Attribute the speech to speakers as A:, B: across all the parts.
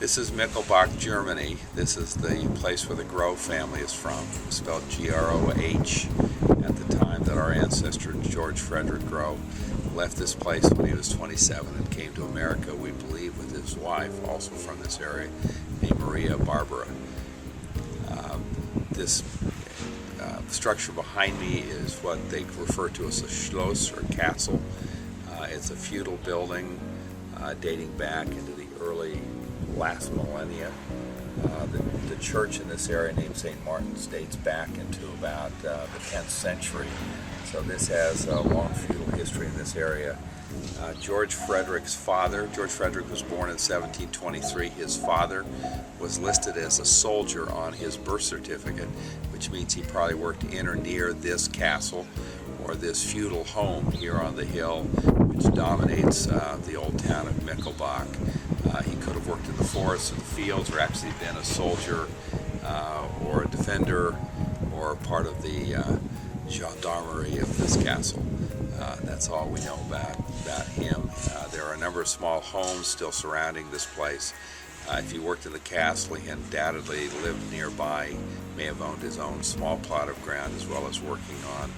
A: This is Michelbach, Germany. This is the place where the Groh family is from. It was spelled G-R-O-H at the time that our ancestor George Frederick Groh left this place when he was 27 and came to America, we believe, with his wife, also from this area, named Maria Barbara. This structure behind me is what they refer to as a Schloss or castle. It's a feudal building dating back into the early last millennia. The church in this area named St. Martin's dates back into about the 10th century. So this has a long feudal history in this area. George Frederick's father, George Frederick was born in 1723. His father was listed as a soldier on his birth certificate, which means he probably worked in or near this castle or this feudal home here on the hill, which dominates the old town of Michelbach. He could have worked in the forests or the fields, or actually been a soldier or a defender or part of the gendarmerie of this castle. That's all we know about him. There are a number of small homes still surrounding this place. If he worked in the castle, he undoubtedly lived nearby, may have owned his own small plot of ground as well as working on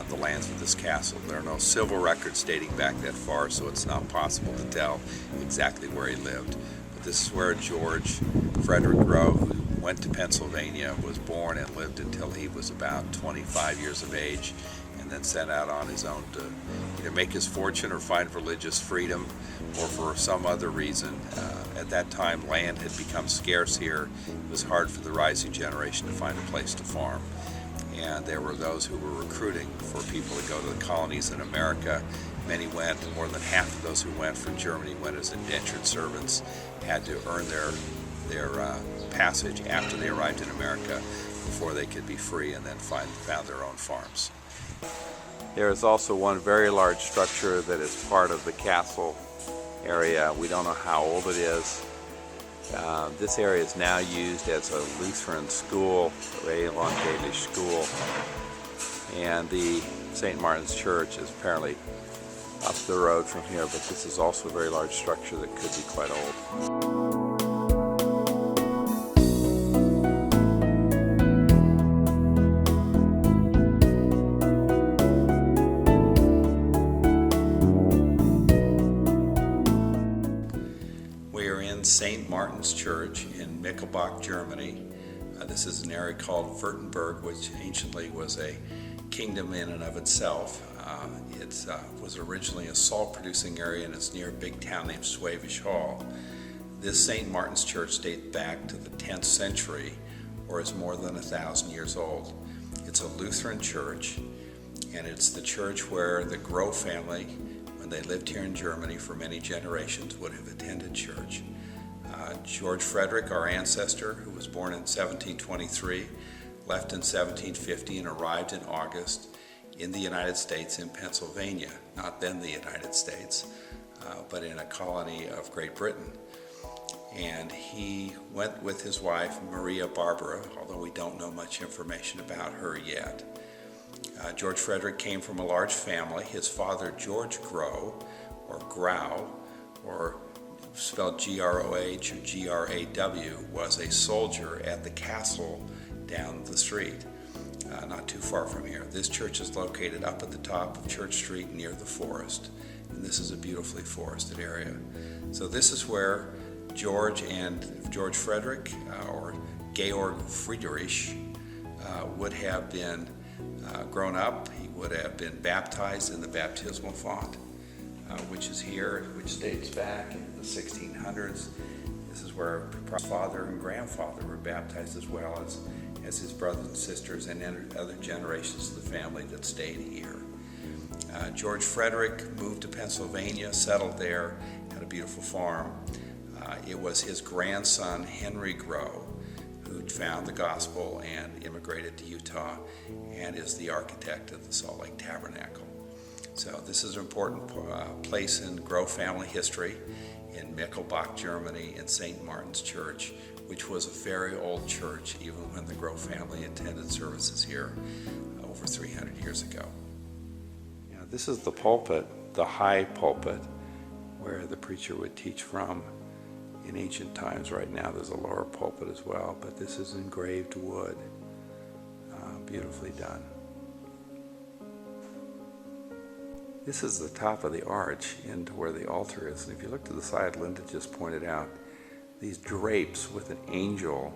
A: the lands of this castle. There are no civil records dating back that far, so it's not possible to tell exactly where he lived. But this is where George Frederick Groh, who went to Pennsylvania, was born and lived until he was about 25 years of age, and then set out on his own to either make his fortune or find religious freedom, or for some other reason. At that time, land had become scarce here. It was hard for the rising generation to find a place to farm. And there were those who were recruiting for people to go to the colonies in America. Many went, more than half of those who went from Germany went as indentured servants, had to earn their passage after they arrived in America before they could be free and then found their own farms. There is also one very large structure that is part of the castle area. We don't know how old it is. This area is now used as a Lutheran school, a evangelisch school, and the St. Martin's Church is apparently up the road from here, but this is also a very large structure that could be quite old. St. Martin's Church in Michelbach, Germany. This is an area called Wuerttemberg, which anciently was a kingdom in and of itself. It was originally a salt-producing area, and it's near a big town named Schwäbisch Hall. This St. Martin's Church dates back to the 10th century, or is more than 1,000 years old. It's a Lutheran church, and it's the church where the Groh family, when they lived here in Germany for many generations, would have attended church. George Frederick, our ancestor, who was born in 1723, left in 1750 and arrived in August in the United States in Pennsylvania, not then the United States, but in a colony of Great Britain. And he went with his wife, Maria Barbara, although we don't know much information about her yet. George Frederick came from a large family. His father, George Groh, or Grau, or spelled G-R-O-H or G-R-A-W, was a soldier at the castle down the street, not too far from here. This church is located up at the top of Church Street near the forest, and this is a beautifully forested area. So this is where George Frederick, or Georg Friedrich, would have been grown up. He would have been baptized in the baptismal font, which is here, which dates back in the 1600s. This is where his father and grandfather were baptized, as well as his brothers and sisters and other generations of the family that stayed here. George Frederick moved to Pennsylvania, settled there, had a beautiful farm. It was his grandson, Henry Groh, who found the gospel and immigrated to Utah and is the architect of the Salt Lake Tabernacle. So this is an important place in Groh family history in Michelbach, Germany, in St. Martin's Church, which was a very old church even when the Groh family attended services here over 300 years ago. This is the pulpit, the high pulpit, where the preacher would teach from. in ancient times. Right now there's a lower pulpit as well, but this is engraved wood, beautifully done. This is the top of the arch into where the altar is, and if you look to the side, Linda just pointed out these drapes with an angel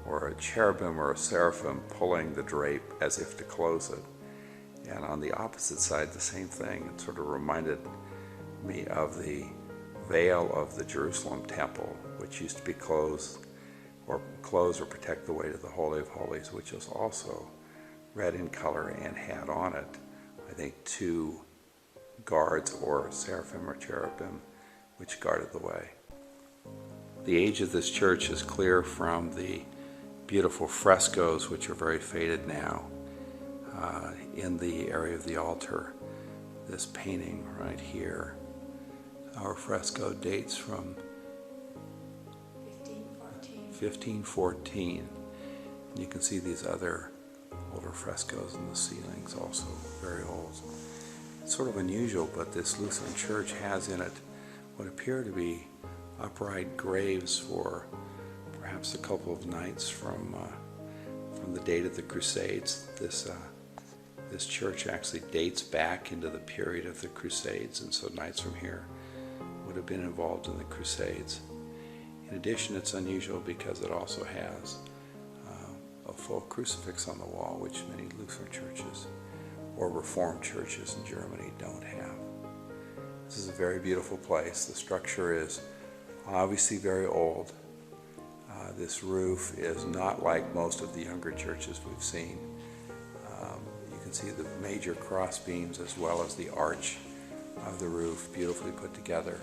A: or a cherubim or a seraphim pulling the drape as if to close it. And on the opposite side, the same thing. It sort of reminded me of the veil of the Jerusalem temple, which used to be close or protect the way to the Holy of Holies, which was also red in color and had on it, I think, 2 guards or seraphim or cherubim which guarded the way. The age of this church is clear from the beautiful frescoes, which are very faded now, in the area of the altar. This painting right here, our fresco, dates from 1514. And you can see these other older frescoes in the ceilings, also very old. It's sort of unusual, but this Lutheran church has in it what appear to be upright graves for perhaps a couple of knights from the date of the Crusades. This church actually dates back into the period of the Crusades, and so knights from here would have been involved in the Crusades. In addition, it's unusual because it also has a full crucifix on the wall, which many Lutheran churches or Reformed churches in Germany don't have. This is a very beautiful place. The structure is obviously very old. This roof is not like most of the younger churches we've seen. You can see the major cross beams as well as the arch of the roof, beautifully put together.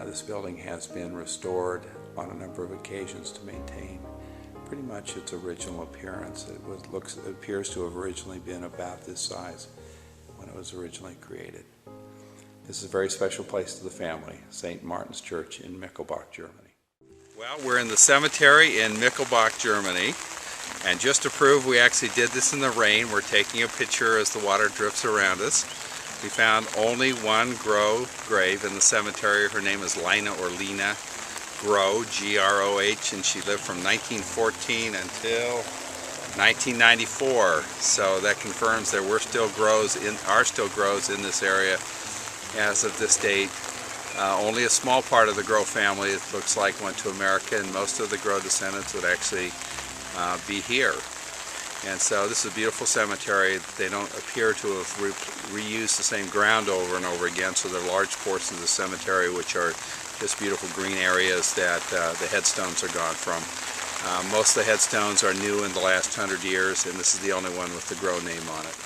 A: This building has been restored on a number of occasions to maintain pretty much its original appearance. It appears to have originally been about this size when it was originally created. This is a very special place to the family, St. Martin's Church in Michelbach, Germany. Well, we're in the cemetery in Michelbach, Germany, and just to prove we actually did this in the rain, we're taking a picture as the water drifts around us. We found only one grave in the cemetery. Her name is Lina or Lena Groh, G-R-O-H, and she lived from 1914 until 1994. So that confirms there are still grows in this area as of this date. Only a small part of the Groh family, it looks like, went to America, and most of the Groh descendants would actually be here. And so this is a beautiful cemetery. They don't appear to have reused the same ground over and over again, so there are large portions of the cemetery which are just beautiful green areas that the headstones are gone from. Most of the headstones are new in the last 100 years, and this is the only one with the Groh name on it.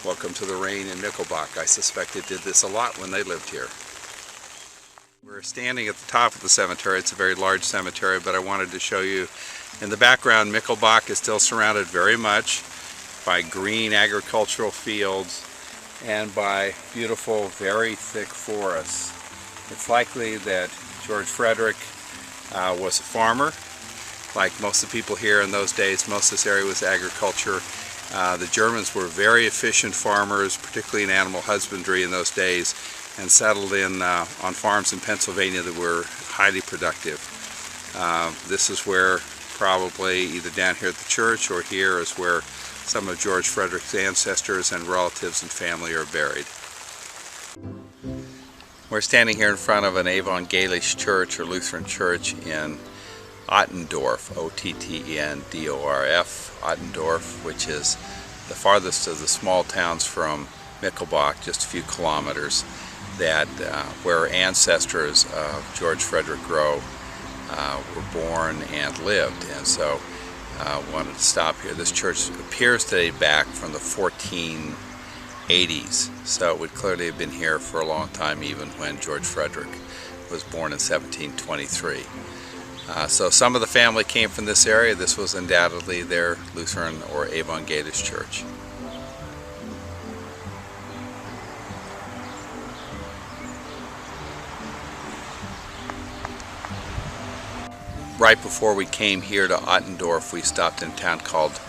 A: Welcome to the rain in Michelbach. I suspect it did this a lot when they lived here. We're standing at the top of the cemetery. It's a very large cemetery, but I wanted to show you in the background, Michelbach is still surrounded very much by green agricultural fields and by beautiful, very thick forests. It's likely that George Frederick was a farmer. Like most of the people here in those days, most of this area was agriculture. The Germans were very efficient farmers, particularly in animal husbandry in those days, and settled in on farms in Pennsylvania that were highly productive. This is where probably either down here at the church or here is where some of George Frederick's ancestors and relatives and family are buried. We're standing here in front of an Evangelisch church or Lutheran church in Ottendorf, O-T-T-E-N-D-O-R-F, Ottendorf, which is the farthest of the small towns from Michelbach, just a few kilometers, that where ancestors of George Frederick Groh were born and lived, and so wanted to stop here. This church appears to date back from the 1480s, so it would clearly have been here for a long time, even when George Frederick was born in 1723. So some of the family came from this area. This was undoubtedly their Lutheran or Evangelisch church. Right before we came here to Ottendorf, we stopped in a town called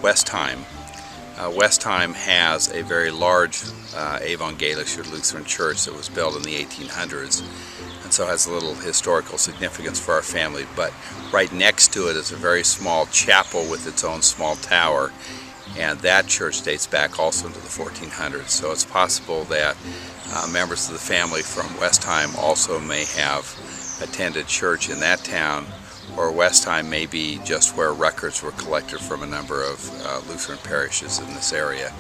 A: Westheim, Westheim has a very large Evangelisch or Lutheran church that was built in the 1800s, and so has a little historical significance for our family. But right next to it is a very small chapel with its own small tower, and that church dates back also into the 1400s. So it's possible that members of the family from Westheim also may have attended church in that town, or Westheim may be just where records were collected from a number of Lutheran parishes in this area.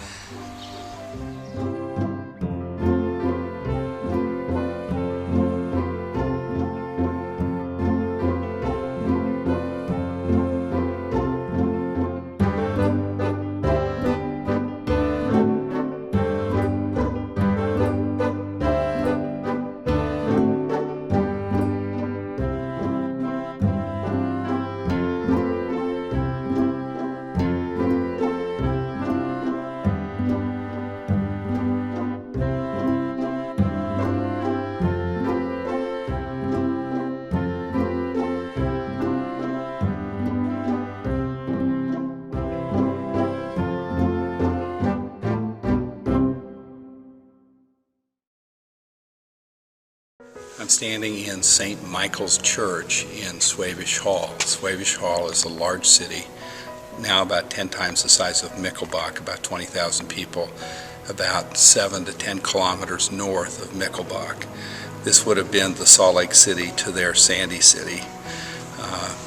A: I'm standing in St. Michael's Church in Schwäbisch Hall. Schwäbisch Hall is a large city, now about 10 times the size of Michelbach, about 20,000 people, about 7 to 10 kilometers north of Michelbach. This would have been the Salt Lake City to their Sandy City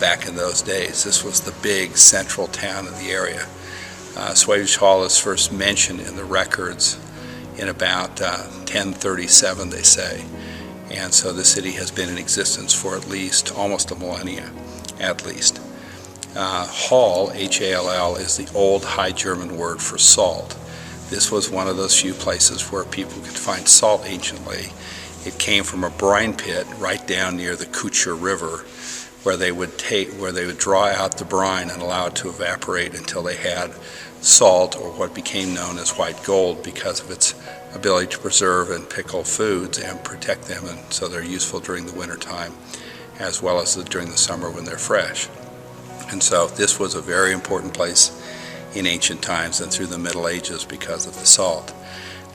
A: back in those days. This was the big central town of the area. Schwäbisch Hall is first mentioned in the records in about 1037, they say. And so the city has been in existence for at least almost a millennia, at least. Hall, H-A-L-L, is the old High German word for salt. This was one of those few places where people could find salt anciently. It came from a brine pit right down near the Kutscher River, where they would draw out the brine and allow it to evaporate until they had salt, or what became known as white gold, because of its ability to preserve and pickle foods and protect them, and so they're useful during the winter time as well as during the summer when they're fresh. And so this was a very important place in ancient times and through the Middle Ages because of the salt.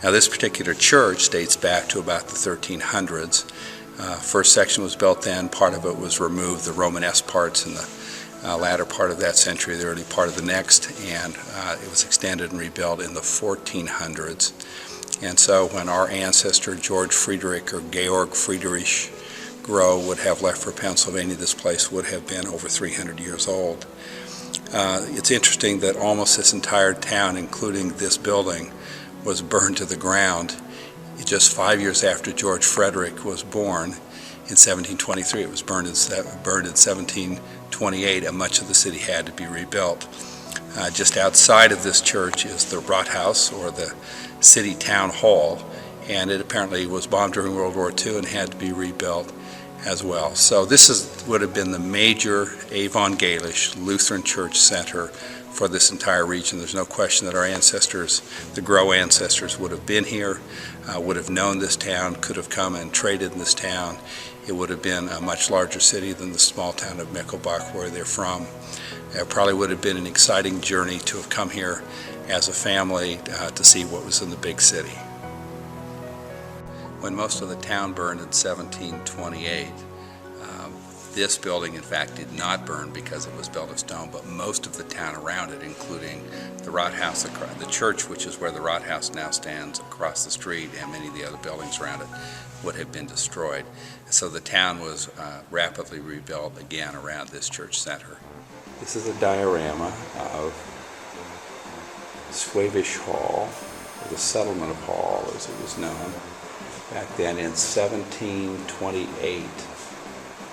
A: Now this particular church dates back to about the 1300s. First section was built then, part of it was removed, the Romanesque parts in the latter part of that century, the early part of the next, and it was extended and rebuilt in the 1400s. And so when our ancestor George Friedrich or Georg Friedrich Groh would have left for Pennsylvania, this place would have been over 300 years old. It's interesting that almost this entire town, including this building, was burned to the ground just 5 years after George Frederick was born in 1723. It was burned in 1728, and much of the city had to be rebuilt. Just outside of this church is the Rathaus, or the city town hall, and it apparently was bombed during World War II and had to be rebuilt as well. So this would have been the major Evangelisch Lutheran church center for this entire region. There's no question that our ancestors, the Groh ancestors, would have been here, would have known this town, could have come and traded in this town. It would have been a much larger city than the small town of Michelbach where they're from. It probably would have been an exciting journey to have come here as a family to see what was in the big city. When most of the town burned in 1728, this building in fact did not burn because it was built of stone, but most of the town around it, including the Rathaus, the church, which is where the Rathaus now stands across the street, and many of the other buildings around it, would have been destroyed. So the town was rapidly rebuilt again around this church center. This is a diorama of Schwäbisch Hall, or the settlement of Hall as it was known, back then in 1728,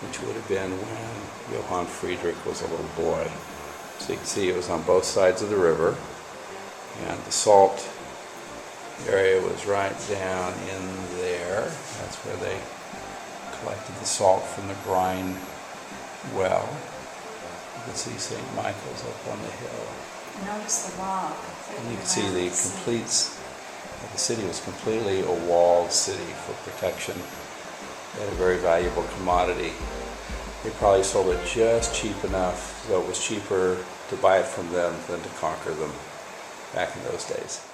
A: which would have been when Johann Friedrich was a little boy. So you can see it was on both sides of the river, and the salt area was right down in there. That's where they collected the salt from the brine well. You can see St. Michael's up on the hill.
B: Notice the log.
A: And you can see the city was completely a walled city for protection. They had a very valuable commodity. They probably sold it just cheap enough so it was cheaper to buy it from them than to conquer them. back in those days.